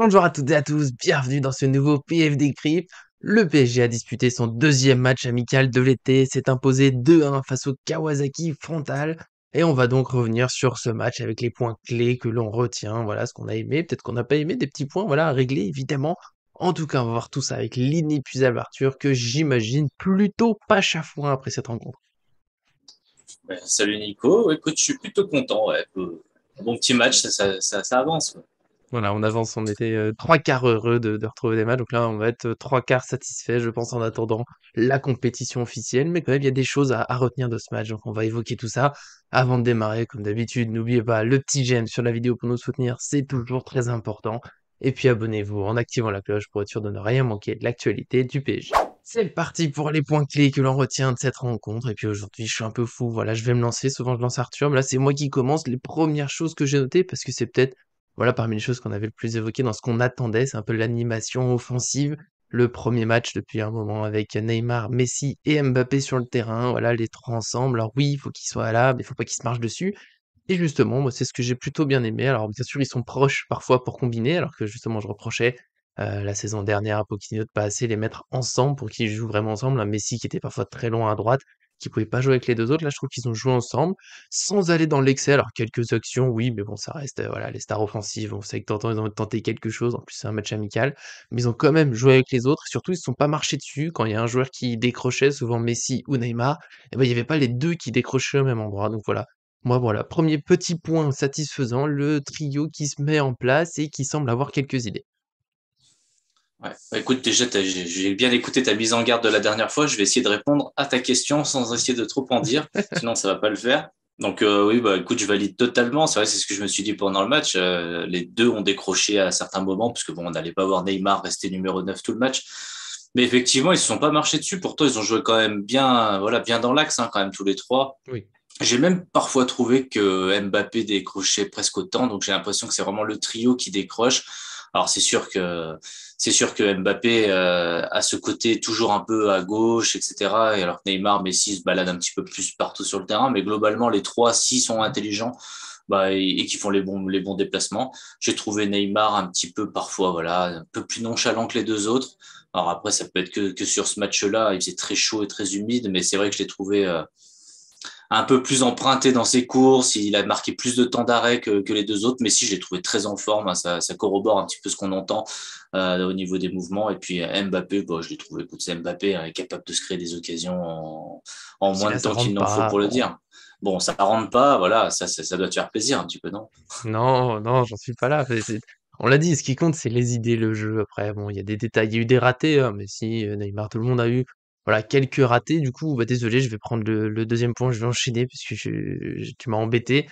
Bonjour à toutes et à tous, bienvenue dans ce nouveau PFD Crypt. Le PSG a disputé son deuxième match amical de l'été, s'est imposé 2-1 face au Kawasaki Frontale. Et on va donc revenir sur ce match avec les points clés que l'on retient, voilà ce qu'on a aimé, peut-être qu'on n'a pas aimé, des petits points voilà, à régler évidemment. En tout cas, on va voir tout ça avec l'inépuisable Arthur que j'imagine plutôt pas chafouin après cette rencontre. Salut Nico, écoute, je suis plutôt content. Ouais. Un bon petit match, ça avance. Ouais. Voilà, on avance, on était trois quarts heureux de retrouver des matchs, donc là on va être trois quarts satisfaits, je pense, en attendant la compétition officielle, mais quand même il y a des choses à retenir de ce match, donc on va évoquer tout ça avant de démarrer, comme d'habitude, n'oubliez pas le petit j'aime sur la vidéo pour nous soutenir, c'est toujours très important, et puis abonnez-vous en activant la cloche pour être sûr de ne rien manquer de l'actualité du PSG. C'est parti pour les points clés que l'on retient de cette rencontre, et puis aujourd'hui je suis un peu fou, voilà, je vais me lancer, souvent je lance Arthur, mais là c'est moi qui commence, les premières choses que j'ai notées, parce que c'est peut-être voilà, parmi les choses qu'on avait le plus évoquées dans ce qu'on attendait, c'est un peu l'animation offensive. Le premier match depuis un moment avec Neymar, Messi et Mbappé sur le terrain, voilà, les trois ensemble. Alors oui, il faut qu'ils soient là, mais il faut pas qu'ils se marchent dessus. Et justement, moi, c'est ce que j'ai plutôt bien aimé. Alors bien sûr, ils sont proches parfois pour combiner, alors que justement, je reprochais la saison dernière à Pochettino de pas assez les mettre ensemble pour qu'ils jouent vraiment ensemble. Un Messi qui était parfois très loin à droite, qui pouvait pas jouer avec les deux autres. Là, je trouve qu'ils ont joué ensemble sans aller dans l'excès. Alors quelques actions, oui, mais bon, ça reste voilà les stars offensives. On sait que de temps en temps, ils ont envie de tenter quelque chose. En plus, c'est un match amical, mais ils ont quand même joué avec les autres. Et surtout, ils ne se sont pas marchés dessus quand il y a un joueur qui décrochait, souvent Messi ou Neymar. Et ben, il y avait pas les deux qui décrochaient au même endroit. Donc voilà, moi, voilà, premier petit point satisfaisant, le trio qui se met en place et qui semble avoir quelques idées. Ouais. Bah, écoute, déjà, j'ai bien écouté ta mise en garde de la dernière fois. Je vais essayer de répondre à ta question sans essayer de trop en dire, sinon ça va pas le faire. Donc oui, bah écoute, je valide totalement. C'est vrai, c'est ce que je me suis dit pendant le match. Les deux ont décroché à certains moments, parce que bon, on n'allait pas voir Neymar rester numéro 9 tout le match. Mais effectivement, ils se sont pas marchés dessus. Pourtant, ils ont joué quand même bien, voilà, bien dans l'axe, hein, quand même tous les trois. Oui. J'ai même parfois trouvé que Mbappé décrochait presque autant, donc j'ai l'impression que c'est vraiment le trio qui décroche. Alors c'est sûr que Mbappé a ce côté toujours un peu à gauche, etc. Et alors que Neymar, Messi se baladent un petit peu plus partout sur le terrain, mais globalement les trois, s'ils sont intelligents, bah, et qui font les bons déplacements. J'ai trouvé Neymar un petit peu parfois, voilà, un peu plus nonchalant que les deux autres. Alors après, ça peut être que sur ce match-là, il faisait très chaud et très humide, mais c'est vrai que je l'ai trouvé un peu plus emprunté dans ses courses, il a marqué plus de temps d'arrêt que les deux autres, mais si, je l'ai trouvé très en forme, hein, ça corrobore un petit peu ce qu'on entend au niveau des mouvements. Et puis Mbappé, bon, je l'ai trouvé, écoute, c'est Mbappé, hein, est capable de se créer des occasions en Si moins là, de ça temps qu'il rentre n'en faut pas, pour le bon. dire. Bon, ça rentre pas, voilà, ça doit te faire plaisir un petit peu, non? Non, non, j'en suis pas là. On l'a dit, ce qui compte, c'est les idées, le jeu. Après, bon, il y a des détails, il y a eu des ratés, hein, mais si Neymar, tout le monde a eu, voilà, quelques ratés. Du coup, bah, désolé, je vais prendre le deuxième point, je vais enchaîner puisque tu m'as embêté.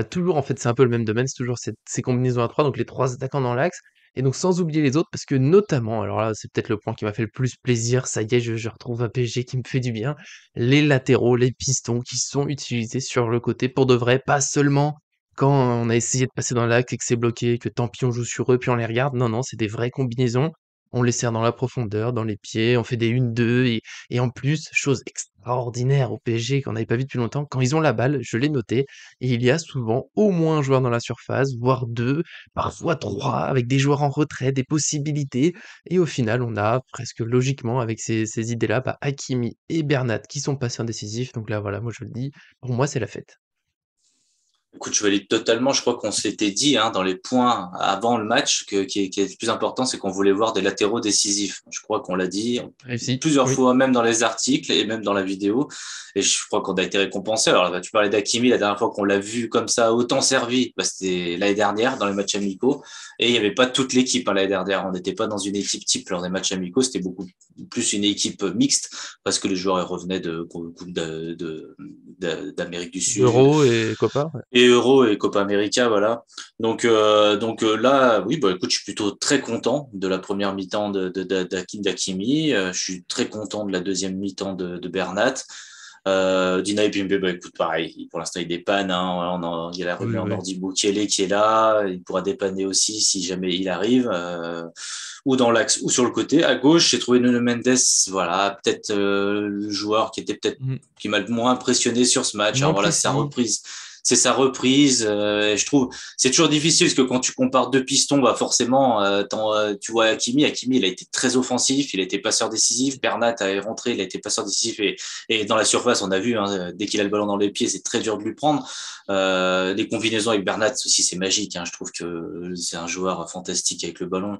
Toujours, en fait, c'est un peu le même domaine, c'est toujours ces combinaisons à trois, donc les trois attaquants dans l'axe. Et donc, sans oublier les autres, parce que notamment, alors là, c'est peut-être le point qui m'a fait le plus plaisir, ça y est, je retrouve un PSG qui me fait du bien, les latéraux, les pistons qui sont utilisés sur le côté pour de vrai, pas seulement quand on a essayé de passer dans l'axe et que c'est bloqué, que tant pis on joue sur eux, puis on les regarde, non, non, c'est des vraies combinaisons. On les sert dans la profondeur, dans les pieds, on fait des 1-2 et en plus, chose extraordinaire au PSG qu'on n'avait pas vu depuis longtemps, quand ils ont la balle, je l'ai noté, et il y a souvent au moins un joueur dans la surface, voire 2, parfois 3, avec des joueurs en retrait, des possibilités. Et au final, on a presque logiquement, avec ces idées-là, bah, Hakimi et Bernat qui sont passés en décisif. Donc là, voilà, moi je le dis, pour moi, c'est la fête. Écoute, je valide totalement. Je crois qu'on s'était dit dans les points avant le match qui est le plus important, c'est qu'on voulait voir des latéraux décisifs. Je crois qu'on l'a dit Réussi, plusieurs oui. fois, même dans les articles et même dans la vidéo. Et je crois qu'on a été récompensé. Alors, là, tu parlais d'Hakimi, la dernière fois qu'on l'a vu comme ça, autant servi, bah, c'était l'année dernière dans les matchs amicaux. Et il n'y avait pas toute l'équipe l'année dernière. On n'était pas dans une équipe type lors des matchs amicaux. C'était beaucoup plus une équipe mixte parce que les joueurs ils revenaient de Coupe d'Amérique du Sud, Euro et Copa, ouais. et Euro et Copa América, voilà. Donc là, oui, bah écoute, je suis plutôt très content de la première mi-temps d'Hakimi. Je suis très content de la deuxième mi-temps de Bernat. Dina Bimbe, bah écoute, pareil, pour l'instant il dépanne. Hein, il y a la Oui, rumeur oui. Nordi Boukele qui est là, il pourra dépanner aussi si jamais il arrive, ou dans l'axe ou sur le côté. À gauche, j'ai trouvé Nuno Mendes, voilà, peut-être le joueur qui était peut-être Mmh. qui m'a le moins impressionné sur ce match. Alors Moins voilà, sa précis. reprise. c'est sa reprise. Et je trouve c'est toujours difficile parce que quand tu compares deux pistons, bah forcément, tu vois Hakimi, il a été très offensif, il a été passeur décisif. Bernat est rentré, il a été passeur décisif et dans la surface, on a vu, hein, dès qu'il a le ballon dans les pieds, c'est très dur de lui prendre. Les combinaisons avec Bernat aussi, c'est magique. Hein, je trouve que c'est un joueur fantastique avec le ballon.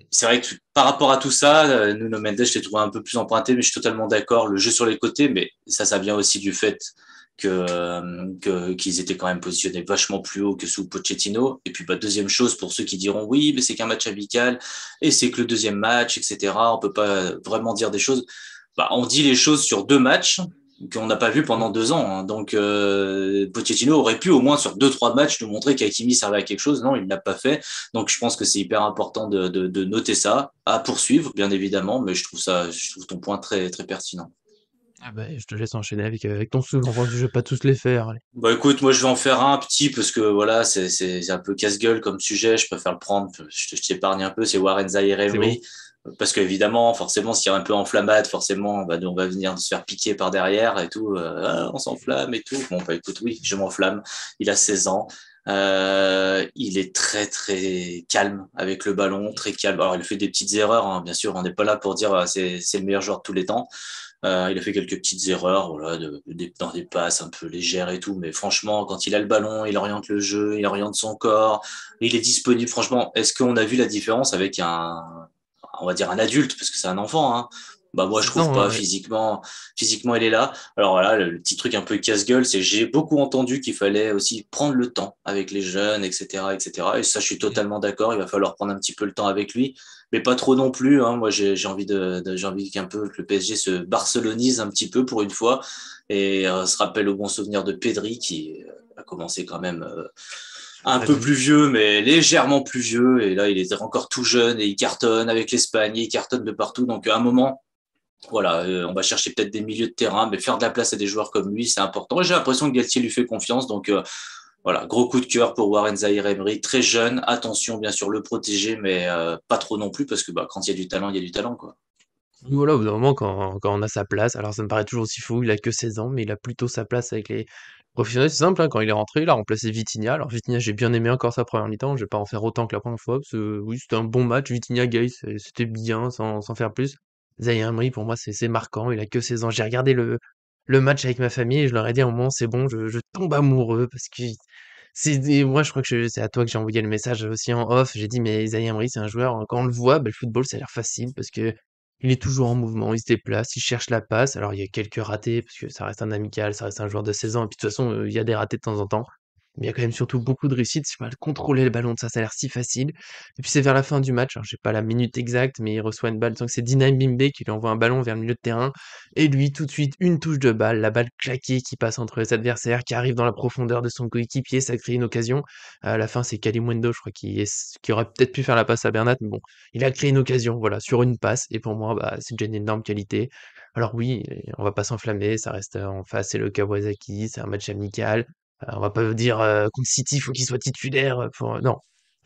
C'est vrai que par rapport à tout ça, Nuno Mendes, je l'ai trouvé un peu plus emprunté, mais je suis totalement d'accord. Le jeu sur les côtés, mais ça vient aussi du fait qu'ils étaient quand même positionnés vachement plus haut que sous Pochettino. Et puis, bah, deuxième chose, pour ceux qui diront oui, mais c'est qu'un match amical et c'est que le deuxième match, etc. On peut pas vraiment dire des choses. Bah, on dit les choses sur deux matchs qu'on n'a pas vu pendant 2 ans. Hein. Donc, Pochettino aurait pu au moins sur 2, 3 matchs nous montrer qu'Hakimi servait à quelque chose. Non, il ne l'a pas fait. Donc, je pense que c'est hyper important de noter ça, à poursuivre, bien évidemment, mais je trouve ton point très, très pertinent. Ah bah, je te laisse enchaîner avec ton second point, je vais pas tous les faire. Allez. Bah écoute, moi je vais en faire un petit parce que voilà, c'est un peu casse-gueule comme sujet, je préfère le prendre, je t'épargne un peu, c'est Warren C'est bon. Zaïre-Emery parce qu'évidemment, forcément, s'il y a un peu enflammade, forcément, bah, on va venir se faire piquer par derrière et tout, ah, on s'enflamme et tout. Bon, bah écoute, oui, je m'enflamme. Il a 16 ans. Il est très très calme avec le ballon, très calme. Alors il fait des petites erreurs, hein, bien sûr. On n'est pas là pour dire c'est le meilleur joueur de tous les temps. Il a fait quelques petites erreurs, voilà, dans des passes un peu légères et tout, mais franchement, quand il a le ballon, il oriente le jeu, il oriente son corps, il est disponible. Franchement, est-ce qu'on a vu la différence avec on va dire un adulte, parce que c'est un enfant, hein? Bah moi je 6 trouve ans, hein, pas ouais. physiquement il est là. Alors voilà, le petit truc un peu casse-gueule, c'est j'ai beaucoup entendu qu'il fallait aussi prendre le temps avec les jeunes, etc., etc. Et ça je suis totalement d'accord. Il va falloir prendre un petit peu le temps avec lui, mais pas trop non plus. Hein. Moi j'ai envie j'ai envie qu'un peu que le PSG se barcelonise un petit peu pour une fois et se rappelle au bon souvenir de Pedri qui a commencé quand même. Un Très peu jeune. plus vieux, mais légèrement plus vieux. Et là, il est encore tout jeune et il cartonne avec l'Espagne, il cartonne de partout. Donc, à un moment, voilà, on va chercher peut-être des milieux de terrain, mais faire de la place à des joueurs comme lui, c'est important. Et j'ai l'impression que Galtier lui fait confiance. Donc, voilà, gros coup de cœur pour Warren Zaïre-Emery, très jeune. Attention, bien sûr, le protéger, mais pas trop non plus, parce que bah, quand il y a du talent, il y a du talent, quoi. Oui, voilà, au bout d'un moment, quand on a sa place, alors ça me paraît toujours aussi fou, il a que 16 ans, mais il a plutôt sa place avec les professionnels. C'est simple, hein, quand il est rentré, il a remplacé Vitinha. Alors Vitinha, j'ai bien aimé encore sa première mi-temps, je vais pas en faire autant que la première fois, parce que oui, c'était un bon match. Vitinha, Gay, c'était bien, sans faire plus. Zaïre Emery, pour moi, c'est marquant, il a que 16 ans. J'ai regardé le match avec ma famille et je leur ai dit à un moment, c'est bon, je tombe amoureux, parce que moi, je crois que c'est à toi que j'ai envoyé le message aussi en off. J'ai dit, mais Zaïre Emery, c'est un joueur, quand on le voit, bah, le football, ça a l'air facile, parce que il est toujours en mouvement, il se déplace, il cherche la passe. Alors il y a quelques ratés parce que ça reste un amical, ça reste un joueur de 16 ans et puis de toute façon, il y a des ratés de temps en temps. Mais il y a quand même surtout beaucoup de réussite. Je sais pas, contrôler le ballon, ça a l'air si facile. Et puis c'est vers la fin du match, alors j'ai pas la minute exacte, mais il reçoit une balle. Donc c'est Dinaï Bimbe qui lui envoie un ballon vers le milieu de terrain. Et lui, tout de suite, une touche de balle, la balle claquée qui passe entre les adversaires, qui arrive dans la profondeur de son coéquipier, ça crée une occasion. À la fin, c'est Kalimundo, je crois, qui aurait peut-être pu faire la passe à Bernat, mais bon, il a créé une occasion, voilà, sur une passe, et pour moi, bah, c'est déjà une énorme qualité. Alors oui, on va pas s'enflammer, ça reste en face, c'est le Kawasaki, c'est un match amical. On va pas dire contre City, faut qu'il soit titulaire. Non,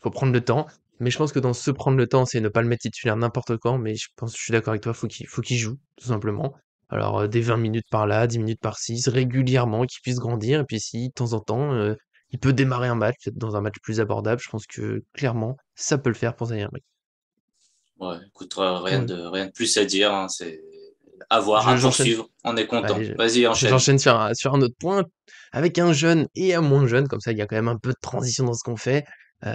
faut prendre le temps. Mais je pense que dans ce prendre le temps, c'est ne pas le mettre titulaire n'importe quand. Mais je suis d'accord avec toi, faut qu'il joue, tout simplement. Alors des 20 minutes par là, 10 minutes par 6, régulièrement, qu'il puisse grandir. Et puis si, de temps en temps, il peut démarrer un match, peut-être dans un match plus abordable, je pense que clairement, ça peut le faire pour Zaire. Ouais, écoute, Ouais. rien de plus à dire. Hein, c'est à voir, à J'enchaîne. poursuivre. On est content. Allez, Vas-y, enchaîne. j'enchaîne sur un autre point, avec un jeune et un moins jeune, comme ça il y a quand même un peu de transition dans ce qu'on fait.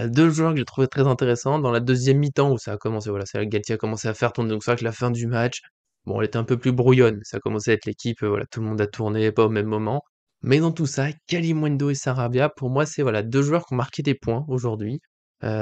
Deux joueurs que j'ai trouvé très intéressants dans la deuxième mi-temps où ça a commencé, voilà, c'est là que Galtier a commencé à faire tourner. Donc c'est vrai que la fin du match, bon, elle était un peu plus brouillonne, mais ça a commencé à être l'équipe, voilà, tout le monde a tourné, pas au même moment. Mais dans tout ça, Kalimundo et Sarabia, pour moi, c'est voilà, deux joueurs qui ont marqué des points aujourd'hui.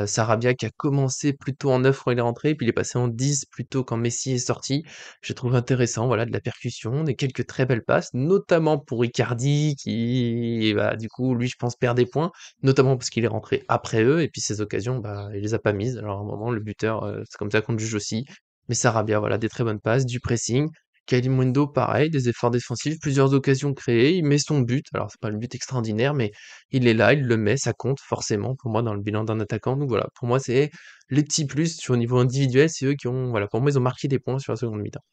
Sarabia qui a commencé plutôt en 9 quand il est rentré, puis il est passé en 10 plutôt quand Messi est sorti. Je trouve intéressant, voilà, de la percussion, des quelques très belles passes, notamment pour Icardi qui, bah, du coup, lui, je pense, perd des points, notamment parce qu'il est rentré après eux, et puis ces occasions, bah, il les a pas mises. Alors, à un moment, le buteur, c'est comme ça qu'on le juge aussi. Mais Sarabia, voilà, des très bonnes passes, du pressing. Kalimundo, pareil, des efforts défensifs, plusieurs occasions créées, il met son but. Alors, c'est pas le but extraordinaire, mais il est là, il le met, ça compte forcément pour moi dans le bilan d'un attaquant. Donc voilà, pour moi, c'est les petits plus sur le niveau individuel, c'est eux qui ont, voilà, pour moi, ils ont marqué des points sur la seconde mi-temps.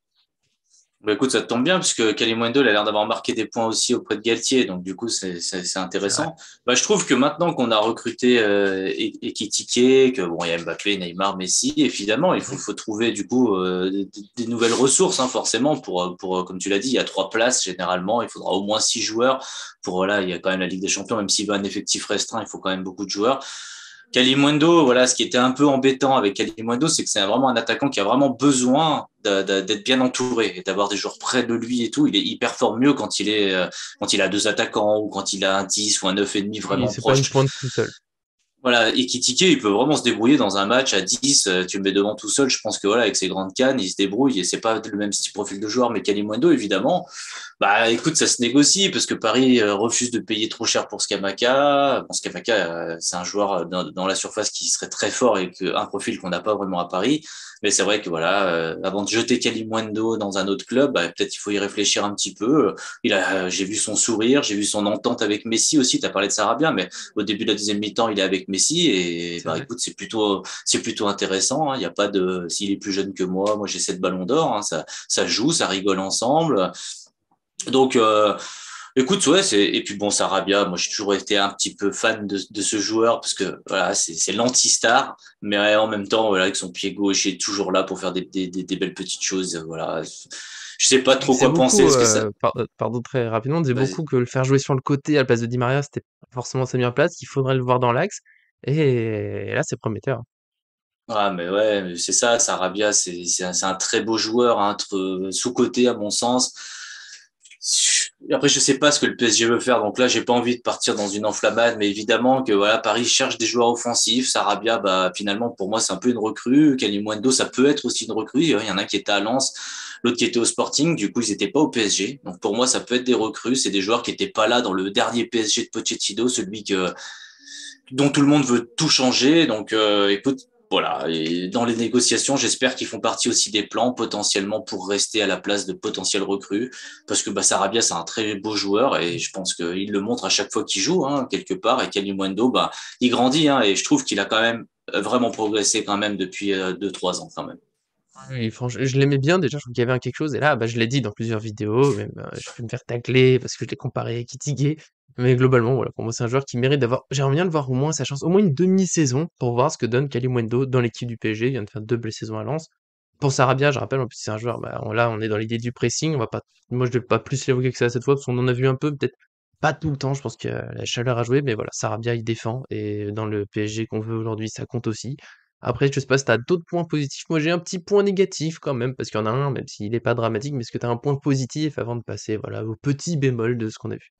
Bah écoute, ça te tombe bien puisque Kalimundo il a l'air d'avoir marqué des points aussi auprès de Galtier, donc du coup c'est C'est vrai. intéressant. Bah je trouve que maintenant qu'on a recruté Ekitike, que bon il y a Mbappé, Neymar, Messi, et finalement faut trouver du coup des nouvelles ressources hein, forcément pour comme tu l'as dit il y a 3 places généralement, il faudra au moins 6 joueurs pour voilà il y a quand même la Ligue des Champions même s'il veut un effectif restreint il faut quand même beaucoup de joueurs. Kalimundo, voilà, ce qui était un peu embêtant avec Kalimundo, c'est que c'est vraiment un attaquant qui a vraiment besoin d'être bien entouré et d'avoir des joueurs près de lui et tout. Il performe mieux quand il a 2 attaquants ou quand il a un 10 ou un 9,5 Oui, vraiment c'est pas une proche. pointe tout seul. Voilà, Ekitike, il peut vraiment se débrouiller dans un match à 10. Tu me mets devant tout seul, je pense que voilà, avec ses grandes cannes, il se débrouille et c'est pas le même style profil de joueur, mais Kalimundo, évidemment, bah écoute, ça se négocie parce que Paris refuse de payer trop cher pour Scamacca. Bon, Scamacca, c'est un joueur dans la surface qui serait très fort et un profil qu'on n'a pas vraiment à Paris. Mais c'est vrai que voilà, avant de jeter Kalimundo dans un autre club, bah, peut-être il faut y réfléchir un petit peu. J'ai vu son sourire, j'ai vu son entente avec Messi aussi. T'as parlé de Sarabia, mais au début de la deuxième mi-temps, il est avec Messi et C'est bah vrai. écoute, c'est plutôt intéressant. Hein. Il y a pas de, s'il est plus jeune que moi j'ai 7 ballons d'or. Hein. Ça joue, ça rigole ensemble. Donc, écoute, ouais, et puis bon, Sarabia, moi j'ai toujours été un petit peu fan de ce joueur parce que voilà, c'est l'anti-star, mais en même temps, voilà, avec son pied gauche, il est toujours là pour faire des belles petites choses. Voilà, je sais pas On trop disait quoi penser. beaucoup, Est-ce que ça, pardon très rapidement, on disait vas-y. beaucoup que le faire jouer sur le côté à la place de Di Maria, c'était pas forcément sa meilleure place, qu'il faudrait le voir dans l'axe. Et là, c'est prometteur. Ah, mais ouais, mais c'est ça, Sarabia, c'est un très beau joueur, hein, sous-coté à mon sens. Après, je sais pas ce que le PSG veut faire, donc là, j'ai pas envie de partir dans une enflammade, mais évidemment que voilà, Paris cherche des joueurs offensifs. Sarabia, bah finalement, pour moi, c'est un peu une recrue. Kalimundo, ça peut être aussi une recrue. Il y en a un qui était à Lens, l'autre qui était au Sporting. Du coup, ils étaient pas au PSG. Donc pour moi, ça peut être des recrues. C'est des joueurs qui étaient pas là dans le dernier PSG de Pochettino, celui dont tout le monde veut tout changer. Donc, écoute, voilà. Et dans les négociations, j'espère qu'ils font partie aussi des plans potentiellement pour rester à la place de potentiels recrues. Parce que bah, Sarabia, c'est un très beau joueur et je pense qu'il le montre à chaque fois qu'il joue, hein, quelque part. Et Kalimundo, bah, il grandit hein, et je trouve qu'il a quand même vraiment progressé quand même depuis 2-3 ans quand même. Oui, franchement, je l'aimais bien déjà, je trouve qu'il y avait quelque chose. Et là, bah, je l'ai dit dans plusieurs vidéos, même je peux me faire tacler parce que je l'ai comparé à Kitigué. Mais globalement, voilà, pour moi, c'est un joueur qui mérite d'avoir. J'aimerais bien le voir au moins sa chance, au moins une demi-saison pour voir ce que donne Kalimundo dans l'équipe du PSG. Il vient de faire deux belles saisons à Lens. Pour Sarabia, je rappelle, en plus, c'est un joueur, bah, là, on est dans l'idée du pressing. On va pas, moi, je vais pas plus l'évoquer que ça cette fois parce qu'on en a vu un peu, peut-être pas tout le temps. Je pense que la chaleur a joué, mais voilà, Sarabia, il défend. Et dans le PSG qu'on veut aujourd'hui, ça compte aussi. Après, je sais pas si t'as d'autres points positifs. Moi, j'ai un petit point négatif quand même, parce qu'il y en a un, même s'il est pas dramatique, mais est-ce que t'as un point positif avant de passer, voilà, au petit bémol de ce qu'on a vu?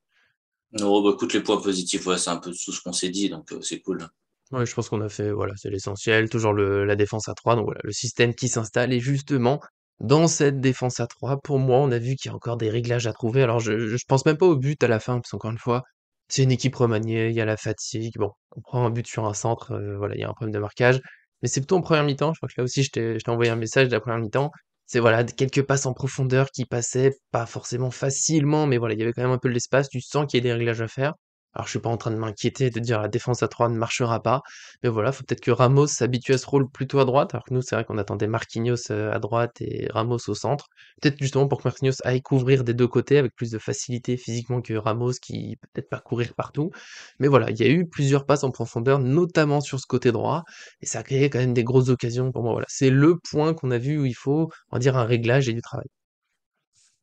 Non, bah, écoute, les points positifs, ouais, c'est un peu tout ce qu'on s'est dit, donc c'est cool. Ouais, je pense qu'on a fait, voilà, c'est l'essentiel, toujours la défense à 3, donc voilà, le système qui s'installe, et justement, dans cette défense à 3, pour moi, on a vu qu'il y a encore des réglages à trouver. Alors, je pense même pas au but à la fin, parce qu'encore une fois, c'est une équipe remaniée, il y a la fatigue, bon, on prend un but sur un centre, voilà, il y a un problème de marquage, mais c'est plutôt en première mi-temps, je crois que là aussi, je t'ai envoyé un message de la première mi-temps, c'est voilà, quelques passes en profondeur qui passaient, pas forcément facilement, mais voilà, il y avait quand même un peu de l'espace, tu sens qu'il y a des réglages à faire. Alors, je suis pas en train de m'inquiéter de dire la défense à 3 ne marchera pas, mais voilà, faut peut-être que Ramos s'habitue à ce rôle plutôt à droite, alors que nous, c'est vrai qu'on attendait Marquinhos à droite et Ramos au centre. Peut-être justement pour que Marquinhos aille couvrir des deux côtés avec plus de facilité physiquement que Ramos qui peut peut-être pas courir partout. Mais voilà, il y a eu plusieurs passes en profondeur, notamment sur ce côté droit, et ça a créé quand même des grosses occasions pour moi. Voilà, c'est le point qu'on a vu où il faut, on va dire, un réglage et du travail.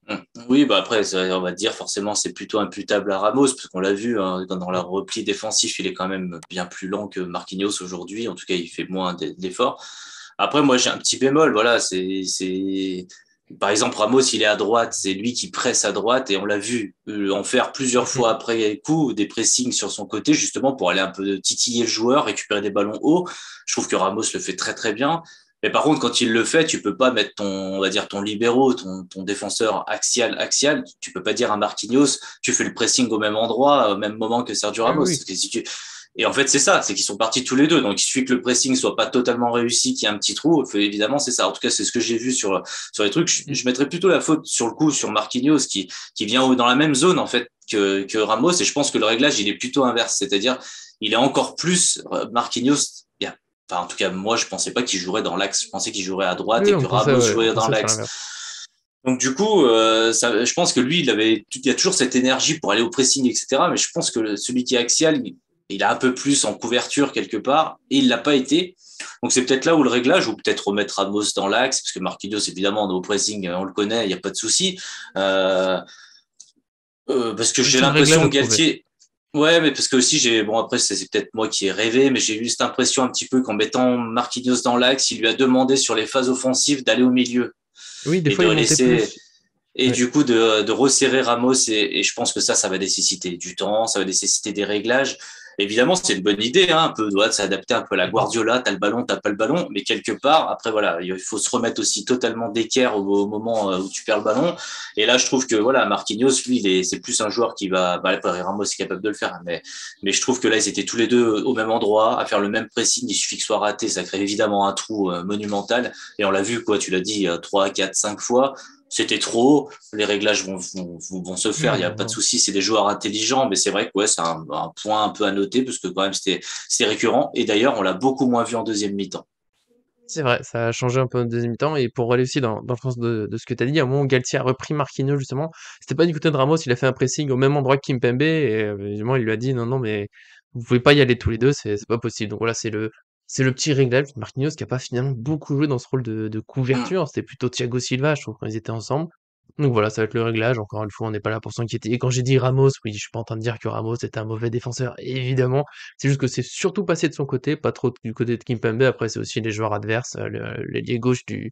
Mm. Oui, bah après, on va te dire forcément c'est plutôt imputable à Ramos, parce qu'on l'a vu hein, dans le repli défensif, il est quand même bien plus lent que Marquinhos aujourd'hui. En tout cas, il fait moins d'efforts. Après, moi, j'ai un petit bémol. Voilà, par exemple, Ramos, il est à droite, c'est lui qui presse à droite, et on l'a vu en faire plusieurs fois après coup des pressings sur son côté, justement pour aller un peu titiller le joueur, récupérer des ballons hauts. Je trouve que Ramos le fait très très bien. Mais par contre, quand il le fait, tu peux pas mettre on va dire, ton libéro, ton défenseur axial. Tu peux pas dire à Marquinhos, tu fais le pressing au même endroit, au même moment que Sergio Oui, Ramos. oui, Et en fait, c'est ça, c'est qu'ils sont partis tous les deux. Donc, il suffit que le pressing soit pas totalement réussi, qu'il y ait un petit trou. Évidemment, c'est ça. En tout cas, c'est ce que j'ai vu sur les trucs. Je mettrais plutôt la faute sur le coup sur Marquinhos qui vient dans la même zone, en fait, que Ramos. Et je pense que le réglage, il est plutôt inverse. C'est-à-dire, il est encore plus Marquinhos. Enfin, en tout cas, moi, je pensais pas qu'il jouerait dans l'axe. Je pensais qu'il jouerait à droite oui, et que Ramos on jouerait dans pensait faire l'axe. l'inverse. Donc du coup, je pense que lui, il y a toujours cette énergie pour aller au pressing, etc. Mais je pense que celui qui est axial, il a un peu plus en couverture quelque part, et il l'a pas été. Donc c'est peut-être là où le réglage, ou peut-être remettre Ramos dans l'axe, parce que Marquinhos, évidemment, au pressing, on le connaît, il n'y a pas de souci. Euh, parce que Le j'ai seul réglage l'impression à que trouver. Galtier, ouais, mais parce que aussi bon après c'est peut-être moi qui ai rêvé, mais j'ai eu cette impression un petit peu qu'en mettant Marquinhos dans l'axe, il lui a demandé sur les phases offensives d'aller au milieu Oui, des et fois, de il montait laisser, plus. et Ouais. du coup de resserrer Ramos, et je pense que ça va nécessiter du temps, ça va nécessaiter des réglages. Évidemment, c'est une bonne idée, hein, un peu, de s'adapter un peu à la Mhm. Guardiola, t'as le ballon, t'as pas le ballon, mais quelque part, après voilà, il faut se remettre aussi totalement d'équerre au moment où tu perds le ballon. Et là, je trouve que voilà, Marquinhos, lui, c'est plus un joueur qui Ramos est capable de le faire, mais je trouve que là, ils étaient tous les deux au même endroit, à faire le même pressing, il suffit que ce soit raté, ça crée évidemment un trou monumental. Et on l'a vu, quoi, tu l'as dit 3, 4, 5 fois. C'était trop, les réglages vont se faire, il n'y a Oui, pas de non. souci, c'est des joueurs intelligents, mais c'est vrai que ouais, c'est un point un peu à noter, parce que quand même c'était récurrent, et d'ailleurs on l'a beaucoup moins vu en deuxième mi-temps. C'est vrai, ça a changé un peu en deuxième mi-temps. Et pour aller aussi dans le sens de ce que tu as dit, à un moment où Galtier a repris Marquinhos, justement, c'était pas du côté de Ramos, il a fait un pressing au même endroit que Kimpembe. Et évidemment, il lui a dit non, non, mais vous pouvez pas y aller tous les deux, c'est pas possible. Donc voilà, c'est le petit réglage. Marquinhos qui a pas finalement beaucoup joué dans ce rôle de Hum, couverture. C'était plutôt Thiago Silva, je trouve, quand ils étaient ensemble. Donc voilà, ça va être le réglage. Encore une fois, on n'est pas là pour s'inquiéter. Et quand j'ai dit Ramos, oui, je suis pas en train de dire que Ramos était un mauvais défenseur, évidemment. C'est juste que c'est surtout passé de son côté, pas trop du côté de Kimpembe. Après, c'est aussi les joueurs adverses. L'ailier gauche du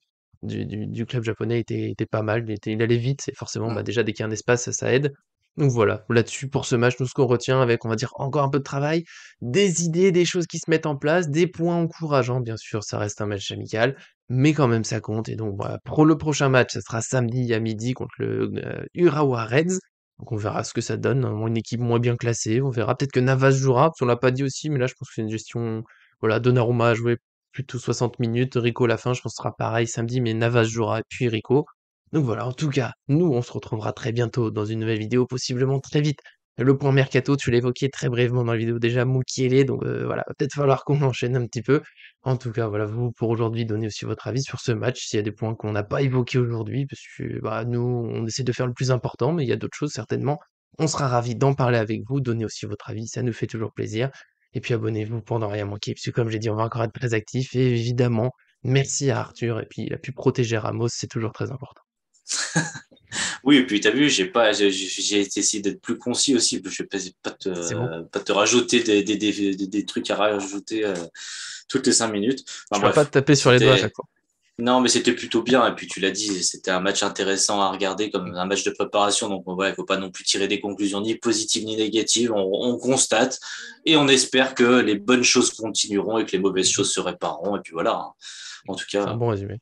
club japonais était pas mal. Il allait vite, et forcément, bah, hum. déjà, dès qu'il y a un espace, ça aide. Donc voilà, là-dessus, pour ce match, nous, ce qu'on retient avec, on va dire, encore un peu de travail, des idées, des choses qui se mettent en place, des points encourageants, bien sûr, ça reste un match amical, mais quand même, ça compte. Et donc, voilà, pour le prochain match, ça sera samedi à midi contre le Urawa Reds. Donc on verra ce que ça donne, hein, une équipe moins bien classée, on verra. Peut-être que Navas jouera, parce qu'on l'a pas dit aussi, mais là je pense que c'est une gestion. Voilà, Donnarumma a joué plutôt 60 minutes, Rico à la fin, je pense que ce sera pareil samedi, mais Navas jouera, et puis Rico. Donc voilà, en tout cas, nous on se retrouvera très bientôt dans une nouvelle vidéo, possiblement très vite. Le point mercato, tu l'évoquais très brièvement dans la vidéo déjà, Mukiele, donc voilà, va peut-être falloir qu'on enchaîne un petit peu. En tout cas, voilà, vous pour aujourd'hui, donnez aussi votre avis sur ce match, s'il y a des points qu'on n'a pas évoqués aujourd'hui, parce que bah, nous, on essaie de faire le plus important, mais il y a d'autres choses certainement. On sera ravis d'en parler avec vous, donnez aussi votre avis, ça nous fait toujours plaisir. Et puis abonnez-vous pour ne rien manquer, puisque comme j'ai dit, on va encore être très actifs. Et évidemment, merci à Arthur, et puis il a pu protéger Ramos, c'est toujours très important. Oui, et puis tu as vu, j'ai essayé d'être plus concis aussi, je vais C'est bon. pas te rajouter des trucs à rajouter toutes les 5 minutes. Tu Enfin vas pas bref, te taper sur les doigts à chaque fois. non, mais c'était plutôt bien. Et puis tu l'as dit, c'était un match intéressant à regarder, comme un match de préparation. Donc voilà, il faut pas non plus tirer des conclusions ni positives ni négatives. On constate et on espère que les bonnes choses continueront et que les mauvaises choses se répareront. Et puis voilà, hein. En tout C'est un cas, bon résumé.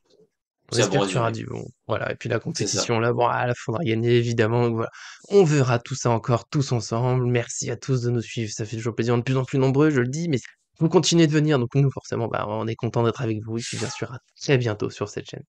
On c'est un bon espère que tu auras résumé. du bon. Voilà. Et puis la C'est ça. compétition, là, bon, à la fin, faudra gagner, évidemment. Donc voilà. On verra tout ça encore, tous ensemble. Merci à tous de nous suivre. Ça fait toujours plaisir. On est de plus en plus nombreux, je le dis, mais vous continuez de venir. Donc nous, forcément, bah, on est content d'être avec vous. Et puis bien sûr, à très bientôt sur cette chaîne.